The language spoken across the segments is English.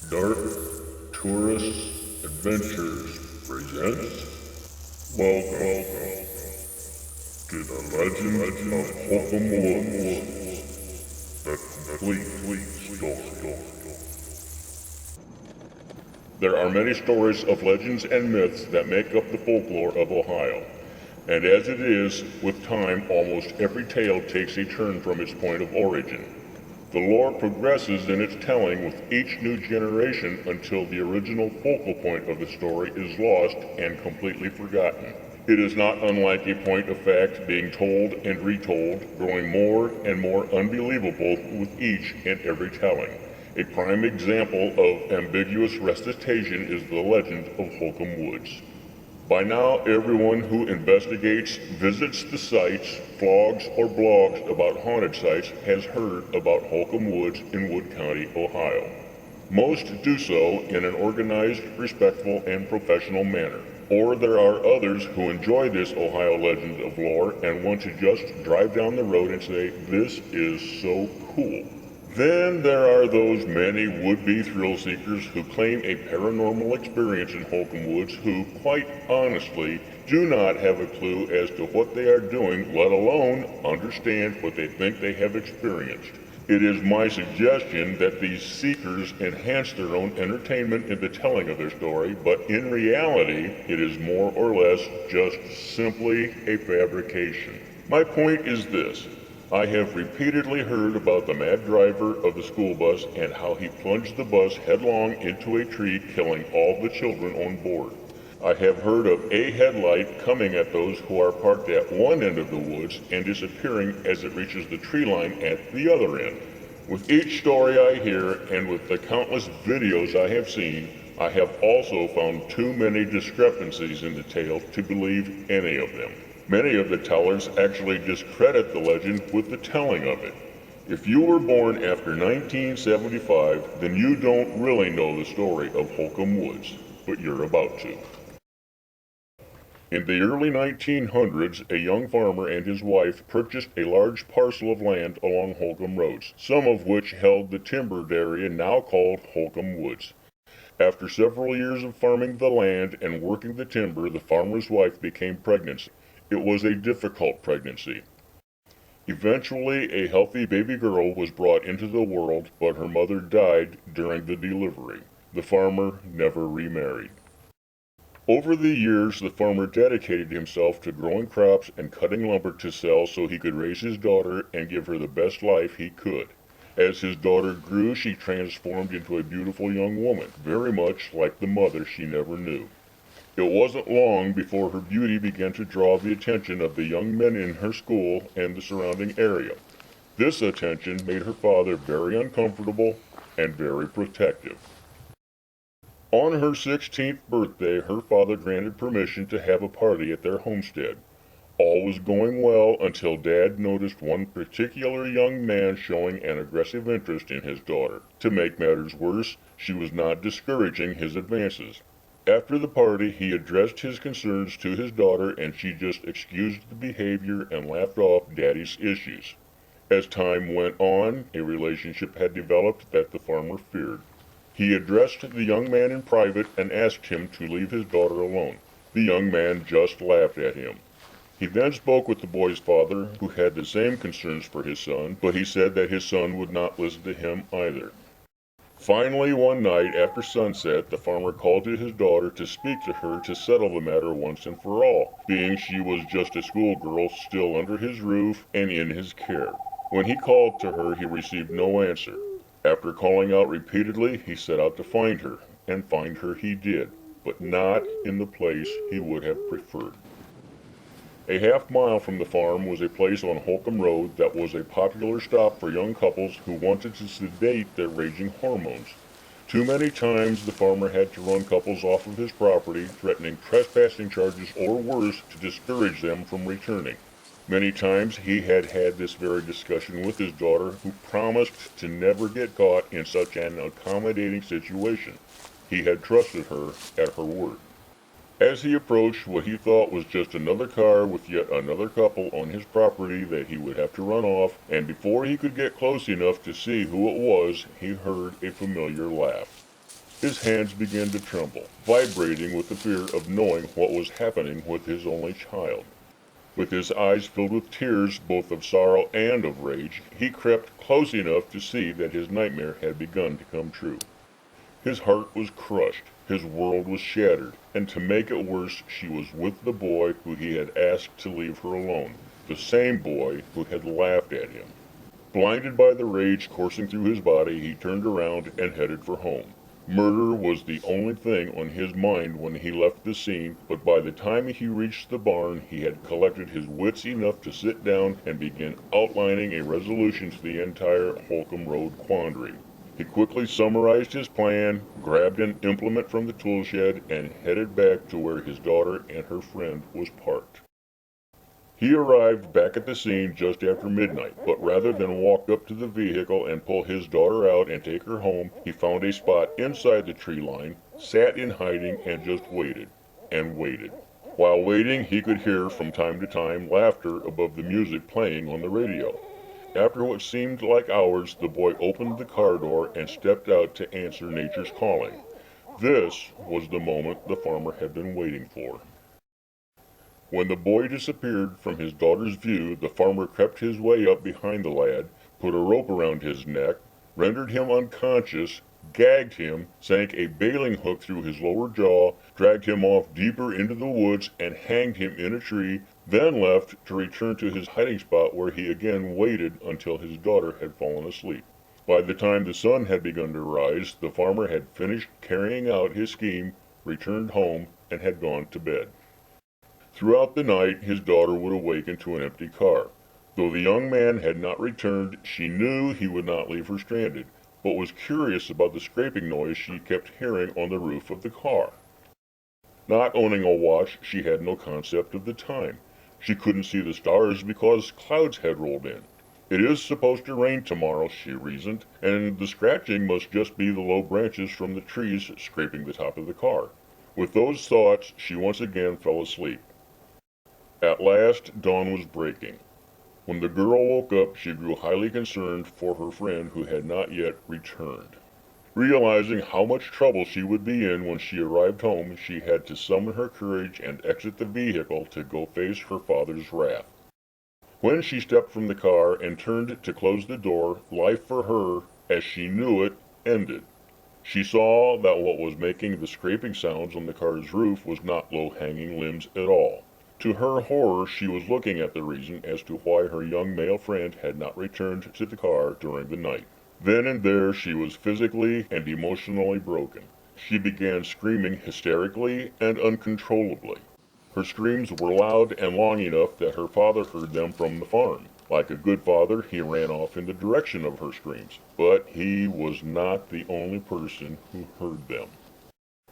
Dark Tourist Adventures presents Welcome to the Legend of Holcomb Woods, the complete story. There are many stories of legends and myths that make up the folklore of Ohio, and as it is, with time almost every tale takes a turn from its point of origin. The lore progresses in its telling with each new generation until the original focal point of the story is lost and completely forgotten. It is not unlike a point of fact being told and retold, growing more and more unbelievable with each and every telling. A prime example of ambiguous recitation is the legend of Holcomb Woods. By now, everyone who investigates, visits the sites, vlogs, or blogs about haunted sites has heard about Holcomb Woods in Wood County, Ohio. Most do so in an organized, respectful, and professional manner. Or there are others who enjoy this Ohio legend of lore and want to just drive down the road and say, "This is so cool." Then there are those many would-be thrill-seekers who claim a paranormal experience in Holcomb Woods who, quite honestly, do not have a clue as to what they are doing, let alone understand what they think they have experienced. It is my suggestion that these seekers enhance their own entertainment in the telling of their story, but in reality, it is more or less just simply a fabrication. My point is this. I have repeatedly heard about the mad driver of the school bus and how he plunged the bus headlong into a tree, killing all the children on board. I have heard of a headlight coming at those who are parked at one end of the woods and disappearing as it reaches the tree line at the other end. With each story I hear and with the countless videos I have seen, I have also found too many discrepancies in the tale to believe any of them. Many of the tellers actually discredit the legend with the telling of it. If you were born after 1975, then you don't really know the story of Holcomb Woods, but you're about to. In the early 1900s, a young farmer and his wife purchased a large parcel of land along Holcomb roads, some of which held the timbered area now called Holcomb Woods. After several years of farming the land and working the timber, the farmer's wife became pregnant. It was a difficult pregnancy. Eventually, a healthy baby girl was brought into the world, but her mother died during the delivery. The farmer never remarried. Over the years, the farmer dedicated himself to growing crops and cutting lumber to sell so he could raise his daughter and give her the best life he could. As his daughter grew, she transformed into a beautiful young woman, very much like the mother she never knew. It wasn't long before her beauty began to draw the attention of the young men in her school and the surrounding area. This attention made her father very uncomfortable and very protective. On her 16th birthday, her father granted permission to have a party at their homestead. All was going well until Dad noticed one particular young man showing an aggressive interest in his daughter. To make matters worse, she was not discouraging his advances. After the party, he addressed his concerns to his daughter and she just excused the behavior and laughed off Daddy's issues. As time went on, a relationship had developed that the farmer feared. He addressed the young man in private and asked him to leave his daughter alone. The young man just laughed at him. He then spoke with the boy's father, who had the same concerns for his son, but he said that his son would not listen to him either. Finally, one night after sunset, the farmer called to his daughter to speak to her to settle the matter once and for all, being she was just a schoolgirl still under his roof and in his care. When he called to her, he received no answer. After calling out repeatedly, he set out to find her, and find her he did, but not in the place he would have preferred. A half-mile from the farm was a place on Holcomb Road that was a popular stop for young couples who wanted to sedate their raging hormones. Too many times the farmer had to run couples off of his property, threatening trespassing charges or worse to discourage them from returning. Many times he had had this very discussion with his daughter, who promised to never get caught in such an accommodating situation. He had trusted her at her word. As he approached what he thought was just another car with yet another couple on his property that he would have to run off, and before he could get close enough to see who it was, he heard a familiar laugh. His hands began to tremble, vibrating with the fear of knowing what was happening with his only child. With his eyes filled with tears both of sorrow and of rage, he crept close enough to see that his nightmare had begun to come true. His heart was crushed, his world was shattered, and to make it worse, she was with the boy who he had asked to leave her alone, the same boy who had laughed at him. Blinded by the rage coursing through his body, he turned around and headed for home. Murder was the only thing on his mind when he left the scene, but by the time he reached the barn, he had collected his wits enough to sit down and begin outlining a resolution to the entire Holcomb Road quandary. He quickly summarized his plan, grabbed an implement from the tool shed, and headed back to where his daughter and her friend was parked. He arrived back at the scene just after midnight, but rather than walk up to the vehicle and pull his daughter out and take her home, he found a spot inside the tree line, sat in hiding, and just waited, and waited. While waiting, he could hear from time to time laughter above the music playing on the radio. After what seemed like hours, the boy opened the car door and stepped out to answer nature's calling. This was the moment the farmer had been waiting for. When the boy disappeared from his daughter's view, the farmer crept his way up behind the lad, put a rope around his neck, rendered him unconscious, gagged him, sank a baling hook through his lower jaw, dragged him off deeper into the woods, and hanged him in a tree, then left to return to his hiding spot where he again waited until his daughter had fallen asleep. By the time the sun had begun to rise, the farmer had finished carrying out his scheme, returned home, and had gone to bed. Throughout the night, his daughter would awaken to an empty car. Though the young man had not returned, she knew he would not leave her stranded, but was curious about the scraping noise she kept hearing on the roof of the car. Not owning a watch, she had no concept of the time. She couldn't see the stars because clouds had rolled in. It is supposed to rain tomorrow, she reasoned, and the scratching must just be the low branches from the trees scraping the top of the car. With those thoughts, she once again fell asleep. At last, dawn was breaking. When the girl woke up, she grew highly concerned for her friend who had not yet returned. Realizing how much trouble she would be in when she arrived home, she had to summon her courage and exit the vehicle to go face her father's wrath. When she stepped from the car and turned to close the door, life for her, as she knew it, ended. She saw that what was making the scraping sounds on the car's roof was not low-hanging limbs at all. To her horror, she was looking at the reason as to why her young male friend had not returned to the car during the night. Then and there she was physically and emotionally broken. She began screaming hysterically and uncontrollably. Her screams were loud and long enough that her father heard them from the farm. Like a good father, he ran off in the direction of her screams, but he was not the only person who heard them.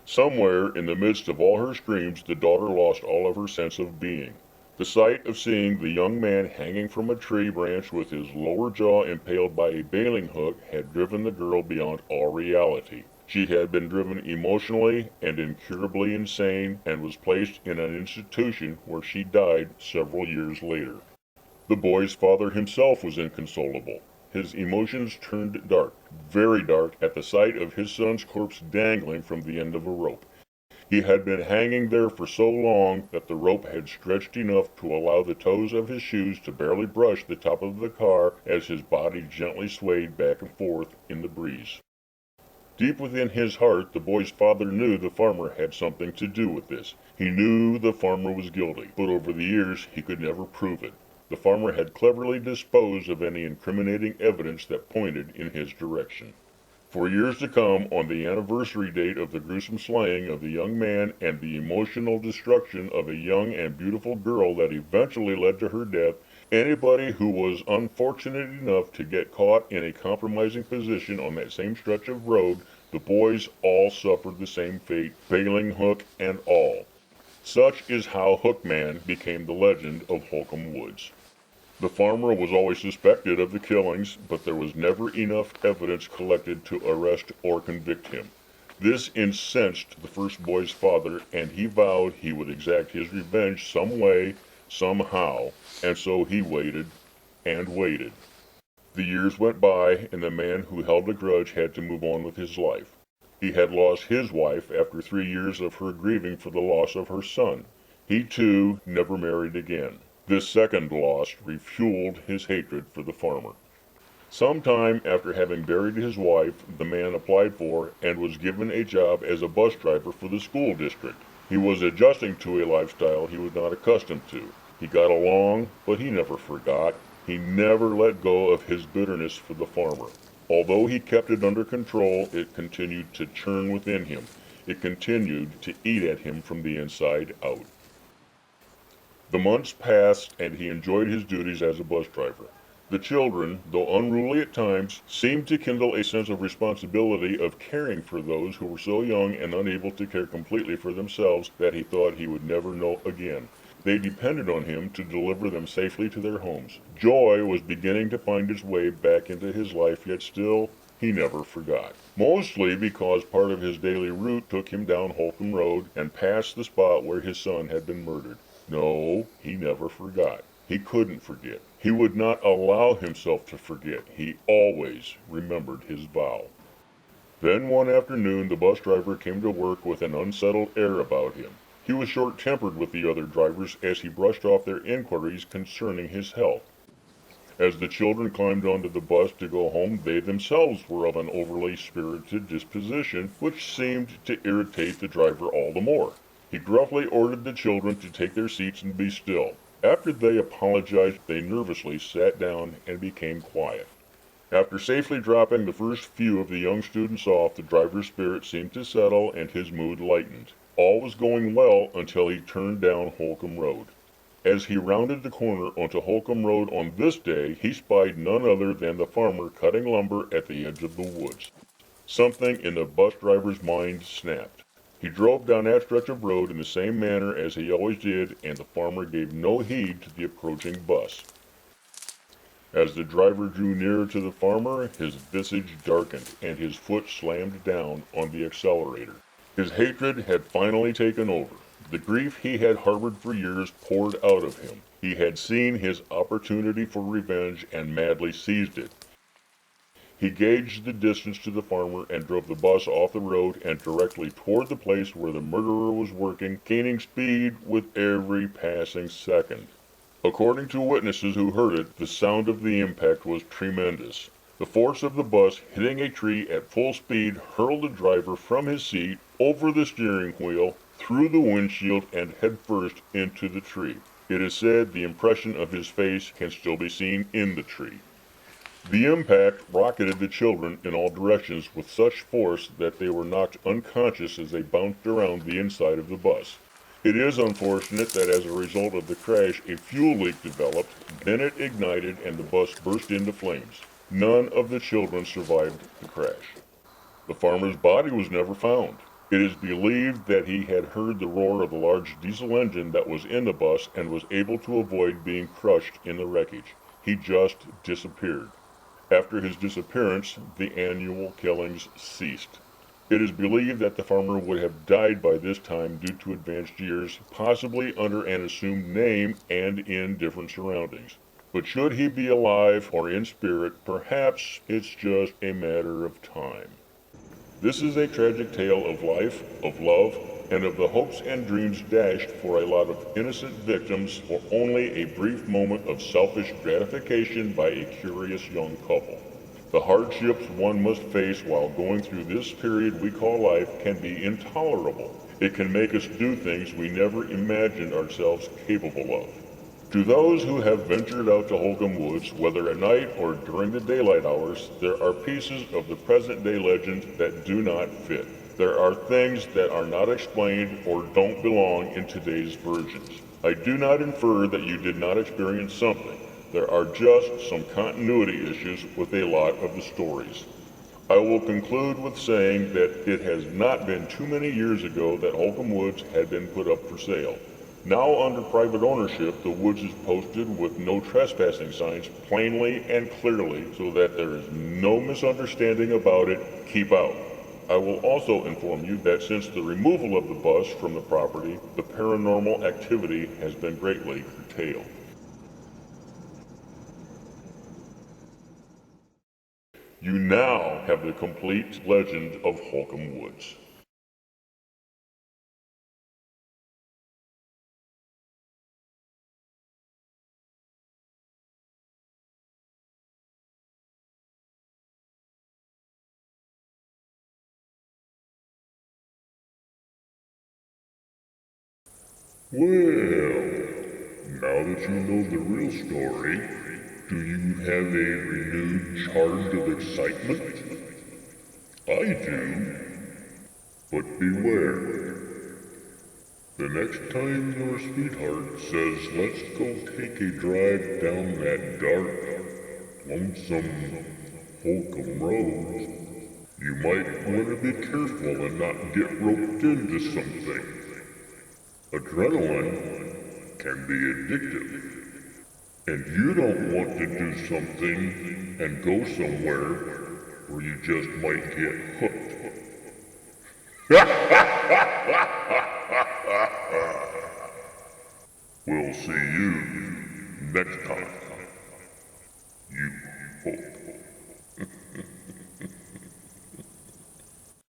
Somewhere in the midst of all her screams, the daughter lost all of her sense of being. The sight of seeing the young man hanging from a tree branch with his lower jaw impaled by a baling hook had driven the girl beyond all reality. She had been driven emotionally and incurably insane and was placed in an institution where she died several years later. The boy's father himself was inconsolable. His emotions turned dark, very dark, at the sight of his son's corpse dangling from the end of a rope. He had been hanging there for so long that the rope had stretched enough to allow the toes of his shoes to barely brush the top of the car as his body gently swayed back and forth in the breeze. Deep within his heart, the boy's father knew the farmer had something to do with this. He knew the farmer was guilty, but over the years he could never prove it. The farmer had cleverly disposed of any incriminating evidence that pointed in his direction. For years to come, on the anniversary date of the gruesome slaying of the young man and the emotional destruction of a young and beautiful girl that eventually led to her death, anybody who was unfortunate enough to get caught in a compromising position on that same stretch of road, the boys all suffered the same fate, baling hook and all. Such is how Hookman became the legend of Holcomb Woods. The farmer was always suspected of the killings, but there was never enough evidence collected to arrest or convict him. This incensed the first boy's father, and he vowed he would exact his revenge some way, somehow, and so he waited and waited. The years went by, and the man who held a grudge had to move on with his life. He had lost his wife after 3 years of her grieving for the loss of her son. He, too, never married again. This second loss refueled his hatred for the farmer. Sometime after having buried his wife, the man applied for and was given a job as a bus driver for the school district. He was adjusting to a lifestyle he was not accustomed to. He got along, but he never forgot. He never let go of his bitterness for the farmer. Although he kept it under control, it continued to churn within him. It continued to eat at him from the inside out. The months passed, and he enjoyed his duties as a bus driver. The children, though unruly at times, seemed to kindle a sense of responsibility of caring for those who were so young and unable to care completely for themselves that he thought he would never know again. They depended on him to deliver them safely to their homes. Joy was beginning to find its way back into his life, yet still, he never forgot. Mostly because part of his daily route took him down Holcomb Road and past the spot where his son had been murdered. No, he never forgot. He couldn't forget. He would not allow himself to forget. He always remembered his vow. Then one afternoon the bus driver came to work with an unsettled air about him. He was short-tempered with the other drivers as he brushed off their inquiries concerning his health. As the children climbed onto the bus to go home, they themselves were of an overly spirited disposition, which seemed to irritate the driver all the more. He gruffly ordered the children to take their seats and be still. After they apologized, they nervously sat down and became quiet. After safely dropping the first few of the young students off, the driver's spirit seemed to settle and his mood lightened. All was going well until he turned down Holcomb Road. As he rounded the corner onto Holcomb Road on this day, he spied none other than the farmer cutting lumber at the edge of the woods. Something in the bus driver's mind snapped. He drove down that stretch of road in the same manner as he always did, and the farmer gave no heed to the approaching bus. As the driver drew nearer to the farmer, his visage darkened, and his foot slammed down on the accelerator. His hatred had finally taken over. The grief he had harbored for years poured out of him. He had seen his opportunity for revenge and madly seized it. He gauged the distance to the farmer and drove the bus off the road and directly toward the place where the murderer was working, gaining speed with every passing second. According to witnesses who heard it, the sound of the impact was tremendous. The force of the bus hitting a tree at full speed hurled the driver from his seat, over the steering wheel, through the windshield, and headfirst into the tree. It is said the impression of his face can still be seen in the tree. The impact rocketed the children in all directions with such force that they were knocked unconscious as they bounced around the inside of the bus. It is unfortunate that as a result of the crash, a fuel leak developed, then it ignited and the bus burst into flames. None of the children survived the crash. The farmer's body was never found. It is believed that he had heard the roar of the large diesel engine that was in the bus and was able to avoid being crushed in the wreckage. He just disappeared. After his disappearance, the annual killings ceased. It is believed that the farmer would have died by this time due to advanced years, possibly under an assumed name and in different surroundings. But should he be alive or in spirit, perhaps it's just a matter of time. This is a tragic tale of life, of love, and of the hopes and dreams dashed for a lot of innocent victims for only a brief moment of selfish gratification by a curious young couple. The hardships one must face while going through this period we call life can be intolerable. It can make us do things we never imagined ourselves capable of. To those who have ventured out to Holcomb Woods, whether at night or during the daylight hours, there are pieces of the present-day legend that do not fit. There are things that are not explained or don't belong in today's versions. I do not infer that you did not experience something. There are just some continuity issues with a lot of the stories. I will conclude with saying that it has not been too many years ago that Holcomb Woods had been put up for sale. Now under private ownership, the woods is posted with no trespassing signs plainly and clearly so that there is no misunderstanding about it. Keep out. I will also inform you that since the removal of the bus from the property, the paranormal activity has been greatly curtailed. You now have the complete legend of Holcomb Woods. Well, now that you know the real story, do you have a renewed charge of excitement? I do. But beware. The next time your sweetheart says, let's go take a drive down that dark, lonesome Holcomb Road, you might want to be careful and not get roped into something. Adrenaline can be addictive, and you don't want to do something and go somewhere where you just might get hooked. We'll see you next time. You hope.